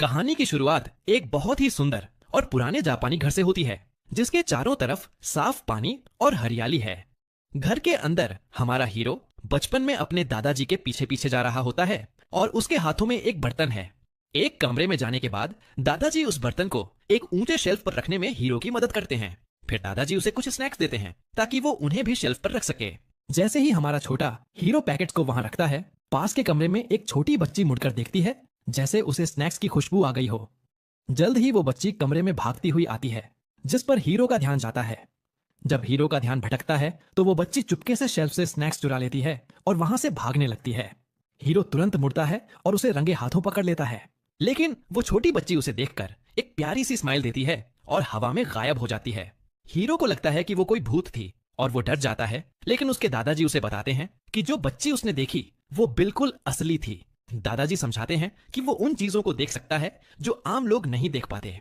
कहानी की शुरुआत एक बहुत ही सुंदर और पुराने जापानी घर से होती है, जिसके चारों तरफ साफ पानी और हरियाली है। घर के अंदर हमारा हीरो बचपन में अपने दादाजी के पीछे पीछे जा रहा होता है और उसके हाथों में एक बर्तन है। एक कमरे में जाने के बाद दादाजी उस बर्तन को एक ऊंचे शेल्फ पर रखने में हीरो की मदद करते हैं। फिर दादाजी उसे कुछ स्नैक्स देते हैं ताकि वो उन्हें भी शेल्फ पर रख सके। जैसे ही हमारा छोटा हीरो पैकेट्स को वहां रखता है, पास के कमरे में एक छोटी बच्ची मुड़कर देखती है, जैसे उसे स्नैक्स की खुशबू आ गई हो। जल्द ही वो बच्ची कमरे में भागती हुई आती है, जिस पर हीरो का ध्यान जाता है। जब हीरो का ध्यान भटकता है तो वो बच्ची चुपके से शेल्फ से स्नैक्स चुरा लेती है और वहां से भागने लगती है। हीरो तुरंत मुड़ता है और उसे रंगे हाथों पकड़ लेता है, लेकिन वो छोटी बच्ची उसे देखकर एक प्यारी सी स्माइल देती है और हवा में गायब हो जाती है। हीरो को लगता है कि वो कोई भूत थी और वो डर जाता है, लेकिन उसके दादाजी उसे बताते हैं कि जो बच्ची उसने देखी वो बिल्कुल असली थी। दादाजी समझाते हैं कि वो उन चीजों को देख सकता है जो आम लोग नहीं देख पाते।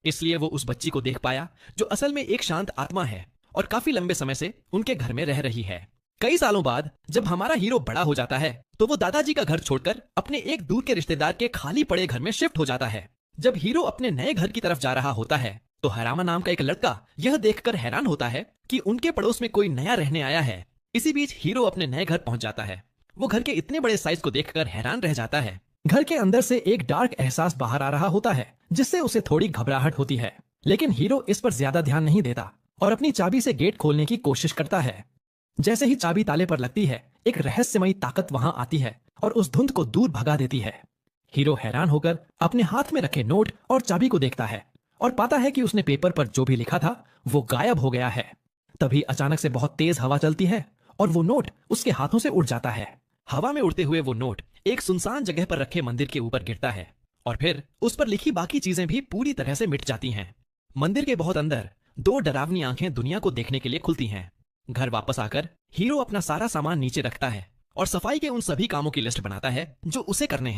इसलिए वो उस बच्ची को देख पाया जो असल में एक शांत आत्मा है और काफी लंबे समय से उनके घर में रह रही है। कई सालों बाद जब हमारा हीरो बड़ा हो जाता है तो वो दादाजी का घर छोड़कर अपने एक दूर के रिश्तेदार के खाली पड़े घर में शिफ्ट हो जाता है। जब हीरो अपने नए घर की तरफ जा रहा होता है तो हरामा नाम का एक लड़का यह देखकर हैरान होता है कि उनके पड़ोस में कोई नया रहने आया है। इसी बीच हीरो अपने नए घर पहुंच जाता है। वो घर के इतने बड़े साइज को देखकर हैरान रह जाता है। घर के अंदर से एक डार्क एहसास बाहर आ रहा होता है, जिससे उसे थोड़ी घबराहट होती है, लेकिन हीरो इस पर ज्यादा ध्यान नहीं देता और अपनी चाबी से गेट खोलने की कोशिश करता है। जैसे ही चाबी ताले पर लगती है, एक रहस्यमयी ताकत वहां आती है और उस धुंध को दूर भगा देती है। हीरो हैरान होकर अपने हाथ में रखे नोट और चाबी को देखता है और पाता है कि उसने पेपर पर जो भी लिखा था वो गायब हो गया है। तभी अचानक से बहुत तेज हवा चलती है और वो नोट उसके हाथों से उड़ जाता है। हवा में उड़ते हुए वो नोट एक सुनसान जगह पर रखे मंदिर के ऊपर गिरता है और फिर उस पर लिखी बाकी चीजें भी पूरी तरह से मिट जाती हैं। मंदिर के बहुत अंदर दो डरावनी आंखें दुनिया को देखने के लिए खुलती हैं। घर वापस आकर हीरो अपना सारा सामान नीचे रखता है और सफाई के उन सभी कामों की लिस्ट बनाता है जो उसे करने हैं।